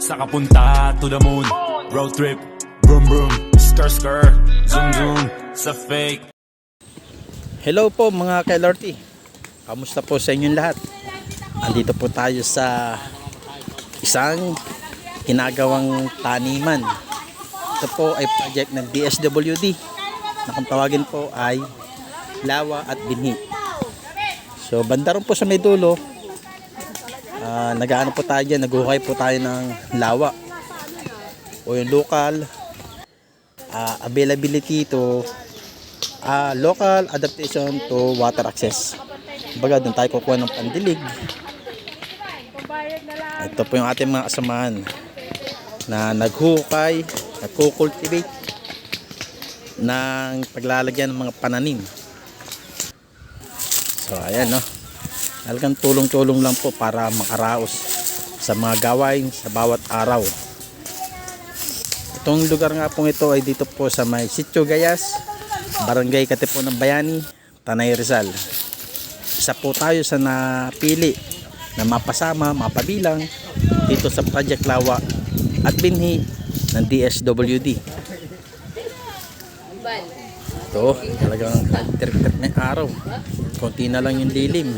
Saka punta to the moon. Road trip, broom broom, skr skr, zoom zoom, sa fake. Hello po mga ka-LRT. Kamusta po sa inyong lahat? Andito po tayo sa isang ginagawang taniman. Ito po ay project ng DSWD na kung tawagin po ay lawa at binhi. So banda ron po sa may dulo, nag-aano po tayo dyan, naguhukay po tayo ng lawa o yung local availability to local adaptation to water access. Baga doon tayo kukuha ng pandilig. Ito po yung ating mga kasamahan na naghukay, nagkukultivate ng paglalagyan ng mga pananim. So ayan, no, talagang tulong-tulong lang po para makaraos sa mga gawain sa bawat araw. Itong lugar nga po ito ay dito po sa may Sitio Gayas, Barangay Katipunan ng Bayani, Tanay Rizal. Isa po tayo sa napili na mapasama, mapabilang dito sa Project Lawa at Binhi ng DSWD. Ito, talagang tirik-tirik na araw. Konti na lang yung lilim.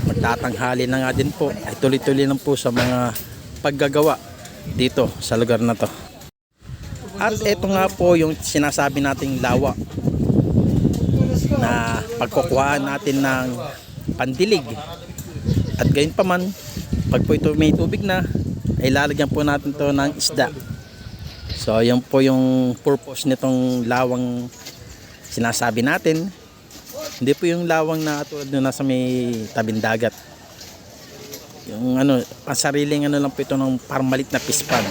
Magtatanghali na nga din po. Ay tuloy-tuloy lang po sa mga paggagawa dito sa lugar na to. At ito nga po yung sinasabi nating lawa na pagkukuhaan natin ng pandilig. At gayon pa man, pag po ito may tubig na, ay lalagyan po natin to ng isda. So yan po yung purpose nitong lawang sinasabi natin. Hindi po yung lawang na tulad nung nasa may tabing dagat. Yung ano, pansariling ano lang po ito ng parmalit na pispan.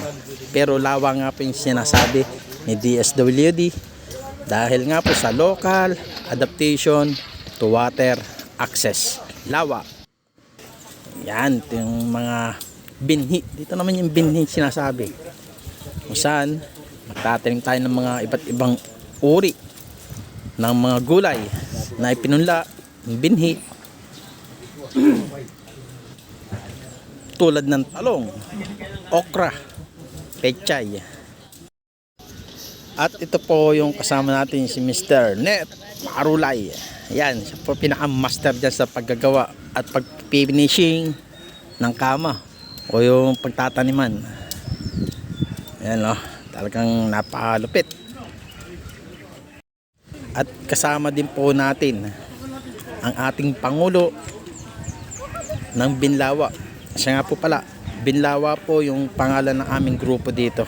Pero lawa nga po yung sinasabi ni DSWD dahil nga po sa local adaptation to water access. Lawa. Yan, ito yung mga binhi. Dito naman yung binhi sinasabi. Kung saan, magtatanim tayo ng mga iba't ibang uri ng mga gulay na ipinunla ng binhi. Tulad ng talong, okra, pechay. At ito po yung kasama natin si Mr. Net Marulay. Yan, siya po pinaka-master dyan sa paggagawa at pag-finishing ng kama o yung pagtataniman. Yan, no, talagang napakalupit. At kasama din po natin ang ating Pangulo ng Binlawa. Siya nga po pala, Binlawa po yung pangalan ng aming grupo dito.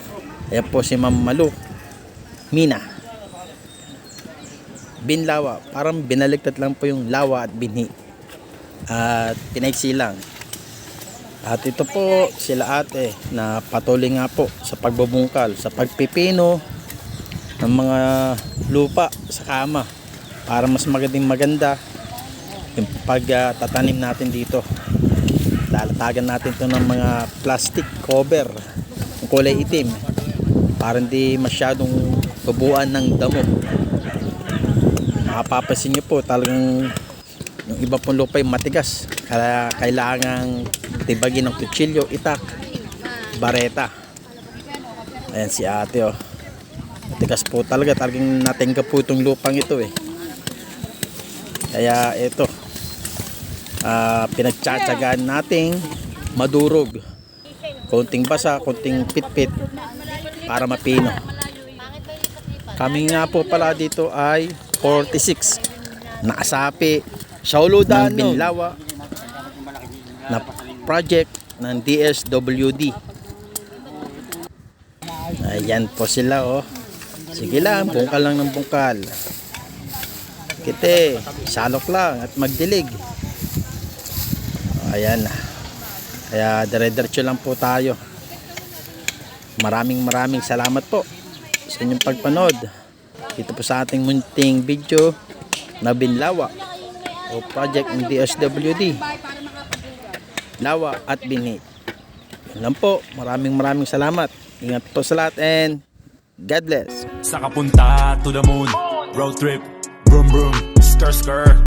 Ayan po si Ma'am Malu Mina. Binlawa, parang binaligtad lang po yung lawa at binhi. At pinaiksi lang. At ito po sila ate na patuloy nga po sa pagbubungkal, sa pagpipino ng mga lupa sa kama para mas maganda yung pagtatanim natin dito. Lalatagan natin ito ng mga plastic cover ng kulay itim para hindi masyadong bubuan ng damo. Makapapansin nyo po talagang yung iba pong lupa ay matigas, kaya kailangang tibagin ng kutsilyo, itak, bareta. Ayan si ate, oh, matigas po talagang natingga po itong lupang ito eh. Kaya ito, pinagtsatsagaan nating madurog, konting basa, konting pitpit para mapino. Kami nga po pala dito ay 46 na asapi ng Binlawa na project ng DSWD. Ayan po sila, oh. Sige lang, bungkal lang ng bungkal. Kite, salok lang at magdilig. Ayan. Kaya dire-diretso lang po tayo. Maraming salamat po sa inyong pagpanood dito po sa ating munting video na Binlawa o project ng DSWD Lawa at Binhi. Yan lang po. Maraming salamat. Ingat po sa lahat and God bless. Saka punta to the moon. Road trip, broom broom, skr skr.